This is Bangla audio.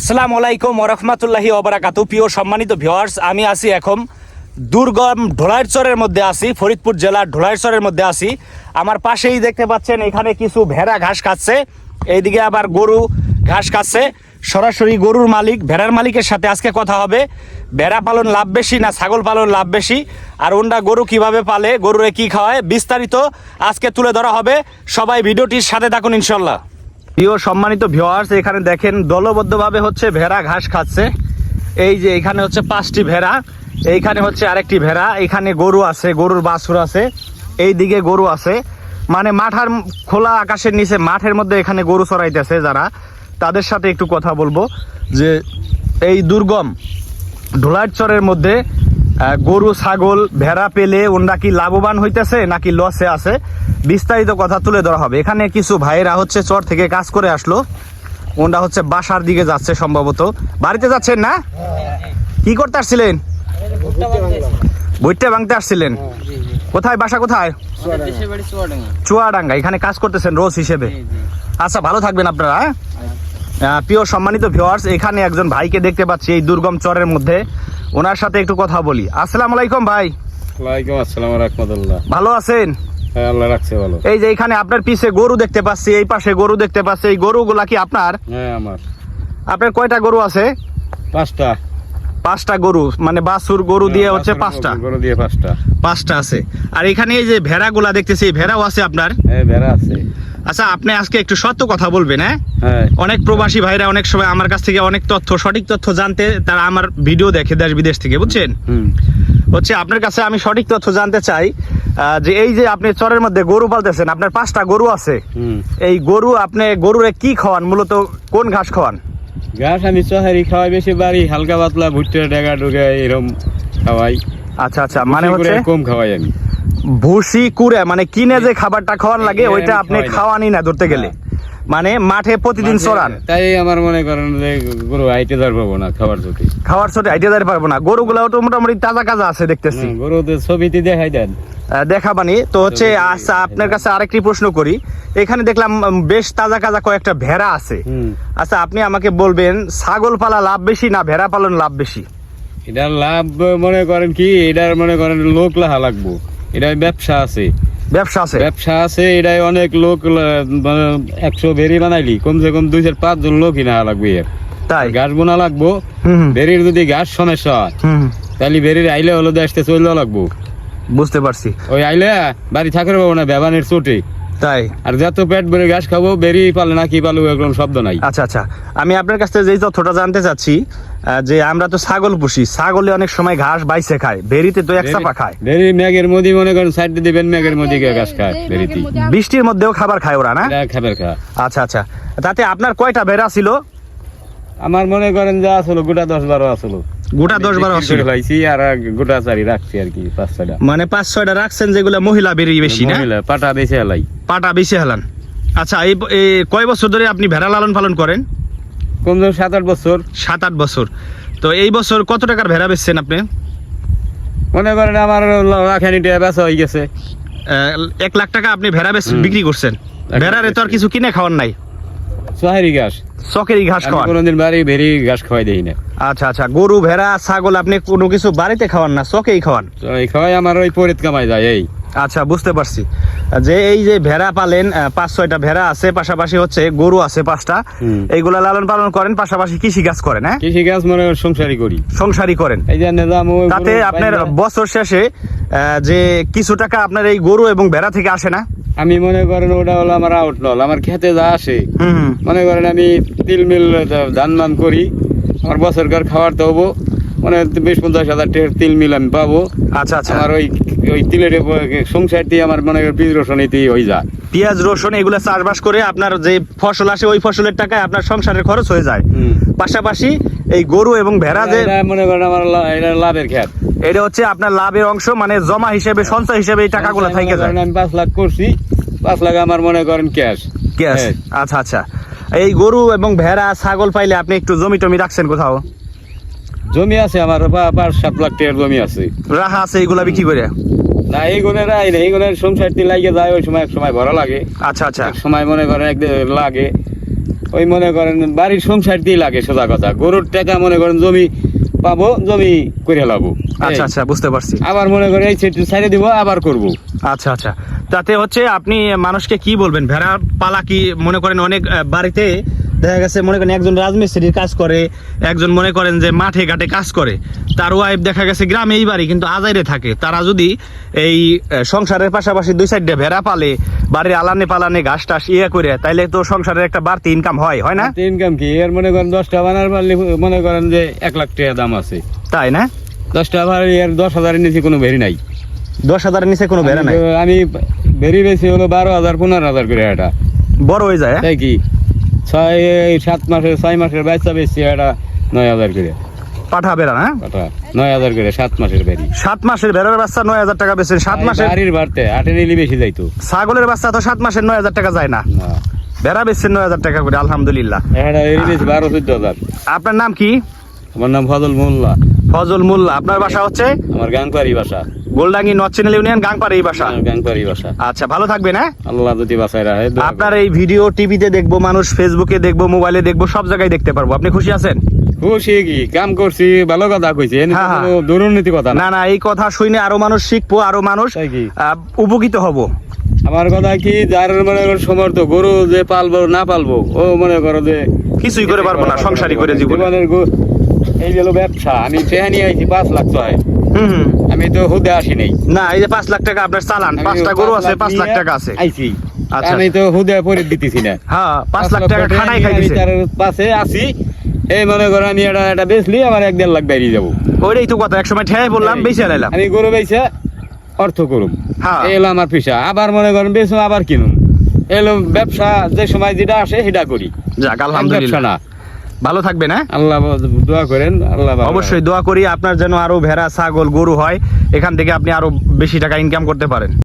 আসসালামু আলাইকুম ওয়া রাহমাতুল্লাহি ওয়া বারাকাতুহু। প্রিয় সম্মানিত ভিউয়ার্স, আমি আছি এখন দুর্গম ঢোলাইরচরের মধ্যে আছি, ফরিদপুর জেলার ঢোলাইরচরের মধ্যে আছি। আমার পাশেই দেখতে পাচ্ছেন এখানে কিছু ভেড়া ঘাস খাচ্ছে, এইদিকে আবার গরু ঘাস খাচ্ছে। সরাসরি গরুর মালিক, ভেড়ার মালিকের সাথে আজকে কথা হবে। ভেড়া পালন লাভ বেশি না ছাগল পালন লাভ বেশি, আর ওনরা গরু কিভাবে পালে, গরুরে কি খাওয়ায়, বিস্তারিত আজকে তুলে ধরা হবে। সবাই ভিডিওটির সাথে থাকুন ইনশাল্লাহ। প্রিয় সম্মানিত ভিউয়ার্স, এখানে দেখেন দলবদ্ধভাবে হচ্ছে ভেড়া ঘাস খাচ্ছে। এই যে এখানে হচ্ছে 5টি ভেড়া, এইখানে হচ্ছে আরেকটি ভেড়া, এখানে গরু আছে, গরুর বাছুর আছে, এই দিকে গরু আছে। মানে মাঠার খোলা আকাশের নিচে মাঠের মধ্যে এখানে গরু চড়াইতেছে যারা, তাদের সাথে একটু কথা বলবো যে এই দুর্গম ঢোলাইরচরের মধ্যে গরু ছাগল ভেড়া পেলে ওনরা কি লাভবান হইতেছে নাকি লসে আছে, বিস্তারিত কথা তুলে ধরা হবে। এখানে কিছু ভাইয়েরা হচ্ছে চর থেকে কাজ করে আসলো, ওনরা হচ্ছে বাসার দিকে যাচ্ছে, সম্ভবত বাড়িতে যাচ্ছেন না? কি করতে আসছিলেন? ভুট্টা ভাঙতে আসছিলেন? কোথায় বাসা, কোথায়? চুয়াডাঙ্গা। এখানে কাজ করতেছেন রোজ হিসেবে? আচ্ছা, ভালো থাকবেন আপনারা। প্রিয় সম্মানিত ভিউয়ার্স, এখানে একজন ভাইকে দেখতে পাচ্ছি এই দুর্গম চরের মধ্যে, ওনার সাথে একটু কথা বলি। আসসালামু আলাইকুম ভাই। ওয়ালাইকুম আসসালাম ওয়া রাহমাতুল্লাহ। ভালো আছেন? হ্যাঁ, আল্লাহ রাখছে ভালো। এই যে এখানে আপনার পিছে গরু দেখতে পাচ্ছি, এই পাশে গরু দেখতে পাচ্ছি, এই গরুগুলা কি আপনার? হ্যাঁ আমার। আপনার কয়টা গরু আছে? 5টা। 5টা গরু, মানে বাছুর গরু দিয়ে হচ্ছে 5টা? গরু দিয়ে 5টা আছে। আর এখানে এই যে ভেড়াগুলা দেখতেছি, এই ভেড়াও আছে আপনার? হ্যাঁ, ভেড়া আছে। আচ্ছা, আপনি আজকে একটু সত্য কথা বলবেন। হ্যাঁ, অনেক প্রবাসী ভাইরা অনেক সময় আমার কাছ থেকে অনেক তথ্য, সঠিক তথ্য জানতে তারা আমার ভিডিও দেখে দেশ বিদেশ থেকে, বুঝছেন? হচ্ছে আপনার কাছে আমি সঠিক তথ্য জানতে চাই যে এই যে আপনি চরের মধ্যে গরু পালতেছেন, আপনার 5টা গরু আছে, এই গরু আপনি গরুরে কি খাওয়ান, মূলত কোন ঘাস খাওয়ান? ঘাস আমি চহারি খাওয়াই বেশি, বাড়ি হালকা পাতলা ভুট্টা ডেগা ডুগা এরকম খাওয়াই। আচ্ছা আচ্ছা, মানে হচ্ছে কম খাওয়াই আমি। ভুসি কুড়ে মানে কিনে যে খাবারটা খাওয়ান লাগে ওইটা আপনি খাওয়ানি না ধরতে গেলে, মানে মাঠে প্রতিদিন চড়ান। তাই আমার মনে করেন যে গরু আইতে দাঁড় পাবো না খাবার যদি খাবার ছোটে আইতে দাঁড়িয়ে পারবো না। গরুগুলাও তো মোটামুটি তাজা কাজা আছে দেখতেছি। গরুদের ছবিতে দেখাই দেন, দেখাবানি তো হচ্ছে। আচ্ছা, আপনার কাছে আরেকটি প্রশ্ন করি, এখানে দেখলাম বেশ তাজা কাজা কয়েকটা ভেড়া আছে। আচ্ছা, আপনি আমাকে বলবেন ছাগল পালা লাভ বেশি না ভেড়া পালন লাভ বেশি? এটার লাভ মনে করেন কি, এটার মনে করেন লোক লাহা লাগবো, এটা ব্যবসা আছে। ব্যবসা আছে, এটাই অনেক লোক 100 ভেরি বানাইলি কমসে কম 2-5 জন লোকই না লাগবে। এর তাই ঘাস বোনা লাগবো। ভেরির যদি ঘাস সমস্যা হয় তাহলে ভেরির আইলে হলো দেশতে চললে লাগবো। বুঝতে পারছি। ওই আইলে বাড়ি থাকতে পাবো না বেবানের চোটে। তাই আর যত পেট ভরে ঘাস খাবো, বেরি পালে না কি পালো এরকম শব্দ নাই। আচ্ছা আচ্ছা, আমি আপনার কাছ থেকে যেই তথ্যটা জানতে চাচ্ছি যে আমরা তো ছাগল পুষি, ছাগলে অনেক সময় ঘাস বাইছে খায়, বেরিতে তো এক চাপা খায়। বেরি মেঘের মধ্যে মনে করেন সাইড দিবেন, মেঘের মধ্যে ঘাস খায় বেরিতে। বৃষ্টির মধ্যেও খাবার খায় ওরা না? খাবার খায়। আচ্ছা আচ্ছা, তাতে আপনার কয়টা ভেড়া ছিল? আমার মনে করেন যা আসলো গোটা 10-12 আসলো। গোটা 10-12 আসলো হইছি, আর গোটা 4 রাখছি আর কি, 5-6টা। মানে 5-6টা রাখছেন, যেগুলো মহিলা বেরি বেশি না? মহিলা পাটা বেশি হেলাই। পাটা বেশি হেলান। আচ্ছা, এই কয় বছর ধরে আপনি ভেড়া লালন পালন করেন? কমসে 7-8 বছর। 7-8 বছর। তো এই বছর কত টাকার ভেড়া বেচছেন আপনি? মনে করেন আমার লাখানি টাকা বেচা হয়ে গেছে। 1 লাখ টাকা আপনি ভেড়া বিক্রি করছেন। ভেড়ারে তো আর কিছু কিনে খাওয়ান নাই? চহারি ঘাস, চকেরই ঘাস খাওয়ান? কোনদিন বাড়ি ভেরি ঘাস খাওয়াই দেই না। আচ্ছা আচ্ছা, গরু ভেড়া ছাগল আপনি কোনো কিছু বাড়িতে খাওয়ান না, চকেই খাওয়ান? খাওয়াই আমার ওই পরিত কামাই যায় এই। আচ্ছা, বুঝতে পারছি। যে এই যে ভেড়া পালেন, 5-6টা ভেড়া আছে, পাশাপাশি হচ্ছে গরু আছে 5টা, এইগুলা লালন পালন করেন, পাশাপাশি কৃষি কাজ করেন? হ্যাঁ, কৃষি কাজ মানে সংসারই করেন। এই যে তাতে আপনার বছর শেষে যে কিছু টাকা আপনার এই গরু এবং ভেড়া থেকে আসে না? আমি মনে করেন ওটা হলো আমার আউটলল, আমার খেতে যা আসে। মনে করেন আমি তিল মিল ধান মান করি, আমার বছরকার খাবার তো হবো, মানে 20-50 হাজার টাকার তিল মিল আমি পাবো। আচ্ছা আচ্ছা, আর ওই তিলের সংসার দিয়ে আমার মনে করেন পিঁয়াজ রসুন হয়ে যায়। পেঁয়াজ রসুন এগুলা চাষবাস করে আপনার যে ফসল আসে ওই ফসলের টাকায় আপনার সংসারের খরচ হয়ে যায়। পাশাপাশি এই গরু এবং ভেড়া যে মনে করেন আমার এটা লাভের খেত, এটা হচ্ছে আপনার লাভের অংশ, মানে জমা হিসেবে সঞ্চয় হিসেবে এই টাকাগুলো থেকে যায়। আমি 5 লাখ করছি, 5 লাখ আমার মনে করেন ক্যাশ। আচ্ছা আচ্ছা, এই গরু এবং ভেড়া ছাগল পাইলে আপনি একটু জমি টমি রাখছেন কোথাও? জমি আছে আমার 5-7 লাখ টাকার জমি আছে, রাখা আছে, এইগুলা বিক্রি করে? না, এইগুলোর সংসার দিয়ে লাগিয়ে যায়, ওই সময় এক সময় ভরা লাগে। আচ্ছা আচ্ছা, এক সময় মনে করেন লাগে ওই মনে করেন বাড়ির সংসার দিয়ে লাগে সোজা কথা, গরুর টাকা মনে করেন জমি পাবো, জমি করে লাবো। আচ্ছা আচ্ছা, বুঝতে পারছি। আবার মনে করেন এই ছেড়ে দিব, আবার করব। আচ্ছা আচ্ছা, তাতে হচ্ছে আপনি মানুষকে কি বলবেন, ভেড়া পালা কি মনে করেন অনেক বাড়িতে দেখা গেছে মনে করেন একজন রাজমিস্ত্রির কাজ করে, একজন মনে করেন যে মাঠে ঘাটে কাজ করে, তার ওয়াইফ দেখা গেছে গ্রামে এই বাড়ি কিন্তু আজাইরে থাকে, তারা যদি এই সংসারের পাশাপাশি 2-4টা ভেড়া পালে, বাড়ির আলানে পালানে ঘাস টাস করে, তাইলে তো সংসারের একটা বাড়তি ইনকাম হয় না? ইনকাম কি এর মনে করেন 10টা বানার পারলে মনে করেন যে 1 লাখ টাকা দাম আছে, তাই না? 10টা বাড়ি এর 10,000-এর নিচে কোনো ভেরি নাই। 10,000-এর নিচে কোনো ভেড়া নাই? আমি ভেরি বেশি হলো 12,000-15,000 করে, এটা বড় হয়ে যায়। তাই কি 6 মাসের বাচ্চা বেশি, এটা 9,000 করে পাঠা বেড়া না? পাঠা 9,000 করে 7 মাসের ভেরি। 7 মাসের ভেড়ার বাচ্চা 9,000 টাকা বেশি। 7 মাসের বাড়ির বাড়তে 8 নিলে বেশি যাইতো। ছাগলের বাচ্চা তো 7 মাসের 9,000 টাকা যায় না, না ভেড়া বেচছেন 9,000 টাকা করে, আলহামদুলিল্লাহ। এটা এর বেশি 12-14,000। আপনার নাম কি? আমার নাম ফজল মোল্লা। ফজল মোল্লা। আপনার বাসা হচ্ছে? আমার গাংপাড়ি বাসা, গোলডাঙ্গি নরচিনাল ইউনিয়ন, গাংপাড়া এই বাসা। গাংপাড়ি বাসা। আচ্ছা, ভালো থাকবেন। হ্যাঁ, আল্লাহ যদি বাঁচায় রাখে। আপনার এই ভিডিও টিভিতে দেখবো, মানুষ ফেসবুকে দেখবো, মোবাইলে দেখবো, সব জায়গায় দেখতে পারবো। আপনি খুশি আছেন? খুশি কি, কাম করছি, ভালো কথা কইছি, হ্যাঁ, হ্যাঁ। দুর্নীতি কথা না না, এই কথা শুনে আরো মানুষ শিখবো, আরো মানুষ তাই কি? উপকৃত হব। আমার কথা কি, যার মনে করো সমর্থ, গরু যে পালবো না পালবো, ও মনে করো যে কিছুই করে পারবো না, সংসারই করে জীবনে। এই গেল ব্যবসা। আমি ট্রেনে নিয়ে আইছি 5 লাখ টাকা। আমি তো হুদে আসি নাই। না, এই যে 5 লাখ টাকা আপনার চালান, 5টা গরু আছে, 5 লাখ টাকা আছে। আইছি, আচ্ছা, আমি তো হুদে পরে দিতেছি না। হ্যাঁ, 5 লাখ টাকা খানাই খাইছে। তার পাশে আছি, এই মনে করো আমি এটা বেচলি আমার 1-1.5 লাখ বেরিয়ে যাবো। ওইটাই তো কথা, একসময় ঠেয়াই বললাম, বেঁচে লাইলাম। আমি গরু বেচে অর্থ করুম, হ্যাঁ, এলো আমার পেশা। আবার মনে করেন বেচো, আবার কিনুম, এলো ব্যবসা। যে সময় যেটা আসে সেটা করি। যাক, আলহামদুলিল্লাহ। না, ভালো থাকবেন। হ্যাঁ, আল্লাহ দোয়া করেন, আল্লাহ অবশ্যই দোয়া করি আপনার যেন আরো ভেড়া, ছাগল, গরু হয়, এখান থেকে আপনি আরো বেশি টাকা ইনকাম করতে পারেন।